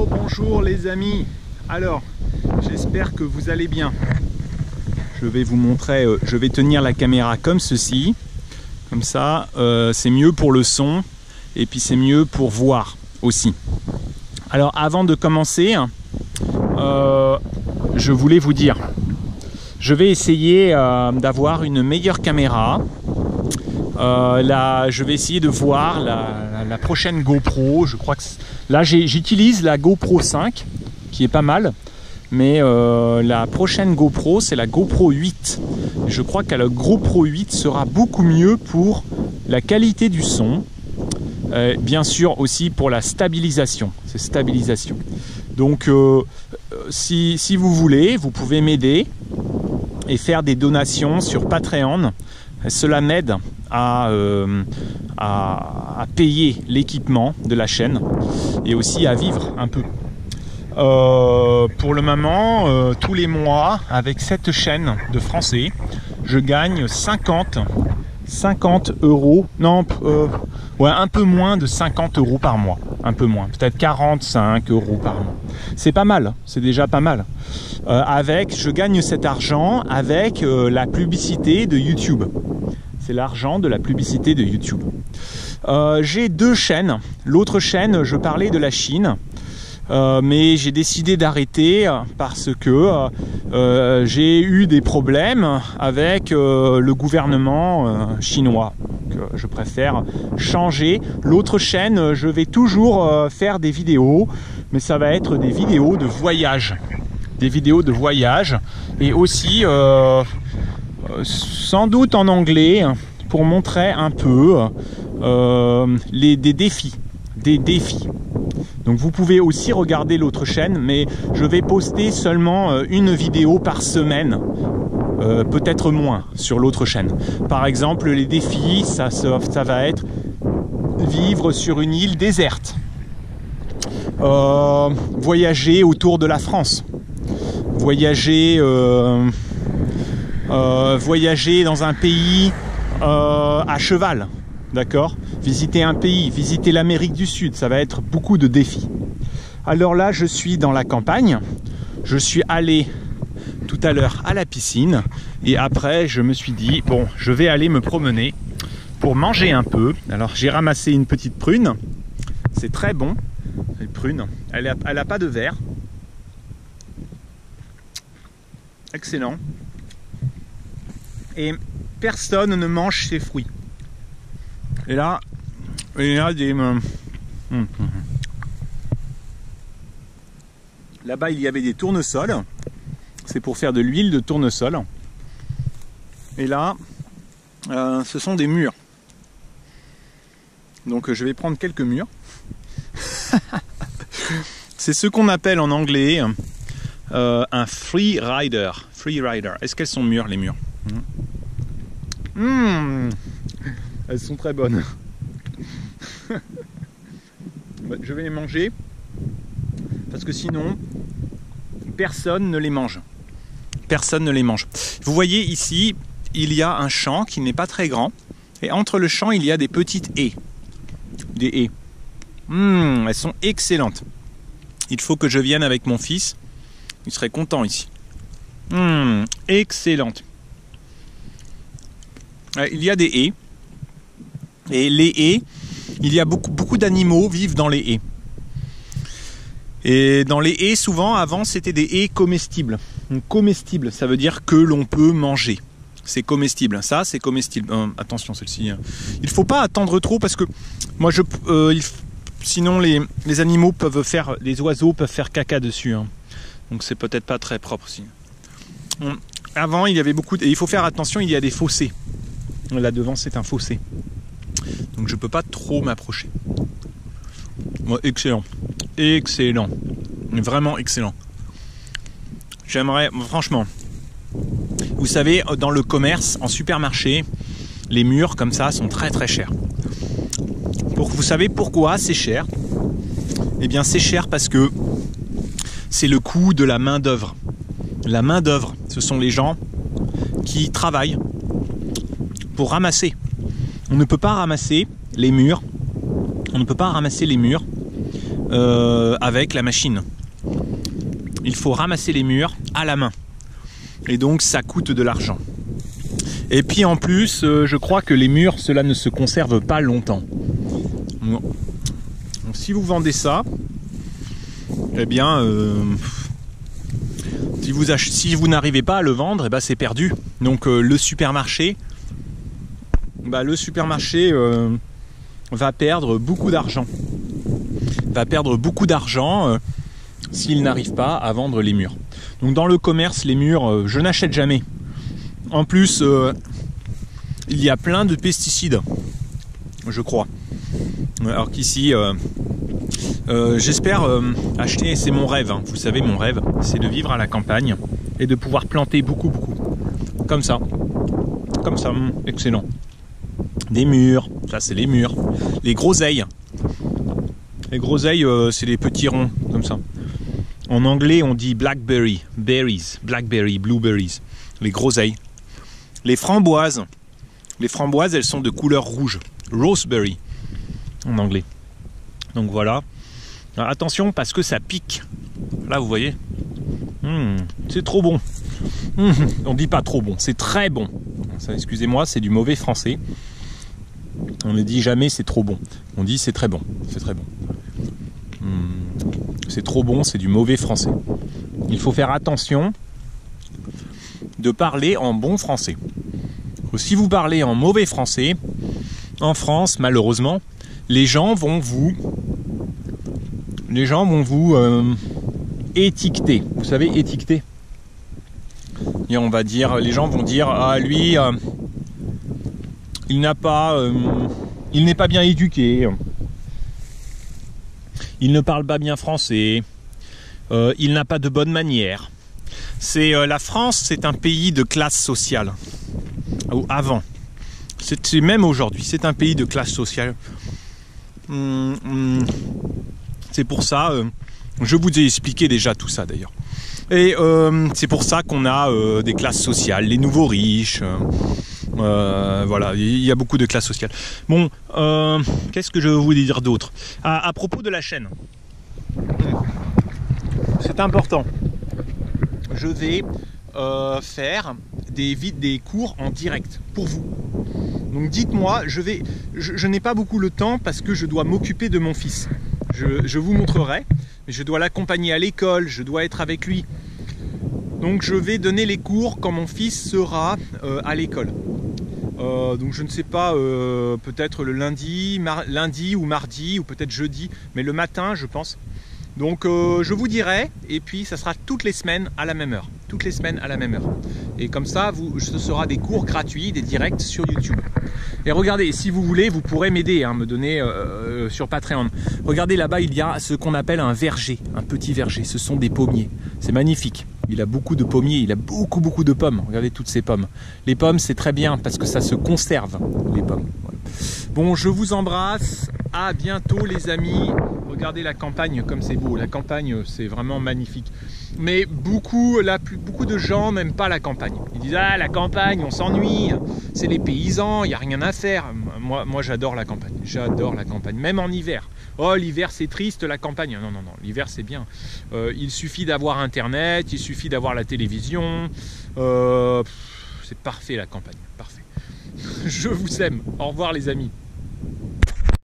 Bonjour les amis. Alors, j'espère que vous allez bien. Je vais vous montrer, je vais tenir la caméra comme ceci. Comme ça, c'est mieux pour le son et puis c'est mieux pour voir aussi. Alors avant de commencer, je voulais vous dire, je vais essayer d'avoir une meilleure caméra. Là, je vais essayer de voir la prochaine GoPro. Je crois que là j'utilise la GoPro 5 qui est pas mal, mais la prochaine GoPro c'est la GoPro 8. Je crois que la GoPro 8 sera beaucoup mieux pour la qualité du son, bien sûr aussi pour la stabilisation. C'est stabilisation. Donc si vous voulez, vous pouvez m'aider et faire des donations sur Patreon. Cela m'aide à payer l'équipement de la chaîne et aussi à vivre un peu. Pour le moment, tous les mois, avec cette chaîne de français, je gagne 50 euros, non, ouais, un peu moins de 50 euros par mois, un peu moins, peut-être 45 euros par mois. C'est pas mal, c'est déjà pas mal. Je gagne cet argent avec la publicité de YouTube. C'est l'argent de la publicité de YouTube. J'ai deux chaînes. L'autre chaîne, je parlais de la Chine. Mais j'ai décidé d'arrêter parce que j'ai eu des problèmes avec le gouvernement chinois. Donc, je préfère changer. L'autre chaîne, je vais toujours faire des vidéos, mais ça va être des vidéos de voyage. Des vidéos de voyage et aussi sans doute en anglais pour montrer un peu des défis. Donc vous pouvez aussi regarder l'autre chaîne, mais je vais poster seulement une vidéo par semaine, peut-être moins sur l'autre chaîne. Par exemple, les défis, ça va être vivre sur une île déserte, voyager autour de la France, voyager dans un pays à cheval. D'accord? Visiter un pays, visiter l'Amérique du Sud, ça va être beaucoup de défis. Alors là, je suis dans la campagne. Je suis allé tout à l'heure à la piscine. Et après, je me suis dit, bon, je vais aller me promener pour manger un peu. Alors, j'ai ramassé une petite prune. C'est très bon, cette prune. Elle a pas de verre. Excellent. Et personne ne mange ces fruits. Et là, il y a des... Là-bas, il y avait des tournesols. C'est pour faire de l'huile de tournesol. Et là, ce sont des mûres. Donc, je vais prendre quelques mûres. C'est ce qu'on appelle en anglais un free rider. Free rider. Est-ce qu'elles sont mûres, les mûres? Elles sont très bonnes. Je vais les manger parce que sinon personne ne les mange. Personne ne les mange. Vous voyez ici, il y a un champ qui n'est pas très grand et entre le champ il y a des petites haies. Des haies. Elles sont excellentes. Il faut que je vienne avec mon fils. Il serait content ici. Excellente. Il y a des haies. Et les haies, il y a beaucoup d'animaux vivent dans les haies. Et dans les haies, souvent, avant, c'était des haies comestibles. Donc, comestibles, ça veut dire que l'on peut manger. C'est comestible. Ça, c'est comestible. Attention, celle-ci. Il ne faut pas attendre trop parce que moi, sinon, les animaux peuvent faire, les oiseaux peuvent faire caca dessus. Donc, c'est peut-être pas très propre aussi. Avant, il y avait et il faut faire attention, il y a des fossés. Là devant, c'est un fossé. Donc je peux pas trop m'approcher. Excellent. Excellent. Vraiment excellent. J'aimerais, franchement, vous savez, dans le commerce, en supermarché, les mûres comme ça sont très très chères. Vous savez pourquoi c'est cher? Eh bien c'est cher parce que c'est le coût de la main d'œuvre. La main d'œuvre, ce sont les gens qui travaillent pour ramasser. On ne peut pas ramasser les murs. On ne peut pas ramasser les murs avec la machine. Il faut ramasser les murs à la main. Et donc ça coûte de l'argent. Et puis en plus, je crois que les murs, cela ne se conserve pas longtemps. Donc, si vous vendez ça, eh bien, si vous n'arrivez pas à le vendre, eh ben, c'est perdu. Donc le supermarché va perdre beaucoup d'argent. S'il n'arrive pas à vendre les murs. Donc dans le commerce, les murs, je n'achète jamais. En plus, il y a plein de pesticides, je crois. Alors qu'ici, j'espère acheter, c'est mon rêve, hein. Vous savez, mon rêve, c'est de vivre à la campagne et de pouvoir planter beaucoup. Comme ça, excellent. Des murs, ça c'est les murs. Les groseilles. Les groseilles, c'est les petits ronds, comme ça. En anglais, on dit blackberry, berries, blackberry, blueberries. Les groseilles. Les framboises, elles sont de couleur rouge. Roseberry, en anglais. Donc voilà. Alors, attention, parce que ça pique. Là, vous voyez. C'est trop bon. On dit pas trop bon, c'est très bon. Ça, excusez-moi, c'est du mauvais français. On ne dit jamais c'est trop bon. On dit c'est très bon. C'est très bon. C'est trop bon, c'est du mauvais français. Il faut faire attention de parler en bon français. Si vous parlez en mauvais français, en France, malheureusement, les gens vont vous étiqueter. Vous savez, étiqueter. Et on va dire, les gens vont dire, ah lui, il n'est pas bien éduqué. Il ne parle pas bien français. Il n'a pas de bonnes manières. La France, c'est un pays de classe sociale. Ou avant. C'est même aujourd'hui, c'est un pays de classe sociale. C'est pour ça, je vous ai expliqué déjà tout ça d'ailleurs. Et c'est pour ça qu'on a des classes sociales, les nouveaux riches. Voilà, il y a beaucoup de classes sociales. Bon, qu'est-ce que je voulais dire d'autre? À propos de la chaîne, c'est important. Je vais faire des cours en direct pour vous. Donc dites-moi, je n'ai pas beaucoup le temps parce que je dois m'occuper de mon fils. Je vous montrerai, mais je dois l'accompagner à l'école, je dois être avec lui. Donc je vais donner les cours quand mon fils sera à l'école. Donc je ne sais pas, peut-être le lundi ou mardi ou peut-être jeudi, mais le matin je pense. Donc je vous dirai, et puis ça sera toutes les semaines à la même heure. Toutes les semaines à la même heure. Et comme ça, ce sera des cours gratuits, des directs sur YouTube. Et regardez, si vous voulez, vous pourrez m'aider, hein, me donner sur Patreon. Regardez là-bas, il y a ce qu'on appelle un verger, un petit verger. Ce sont des pommiers. C'est magnifique. Il a beaucoup de pommiers, il a beaucoup de pommes. Regardez toutes ces pommes. Les pommes, c'est très bien parce que ça se conserve, les pommes. Voilà. Bon, je vous embrasse. À bientôt les amis. Regardez la campagne comme c'est beau. La campagne, c'est vraiment magnifique. Mais beaucoup de gens n'aiment pas la campagne. Ils disent « Ah, la campagne, on s'ennuie. C'est les paysans, il n'y a rien à faire. » Moi j'adore la campagne. J'adore la campagne, même en hiver. Oh, l'hiver c'est triste, la campagne. Non, l'hiver c'est bien. Il suffit d'avoir Internet, il suffit d'avoir la télévision. C'est parfait la campagne, parfait. Je vous aime. Au revoir les amis.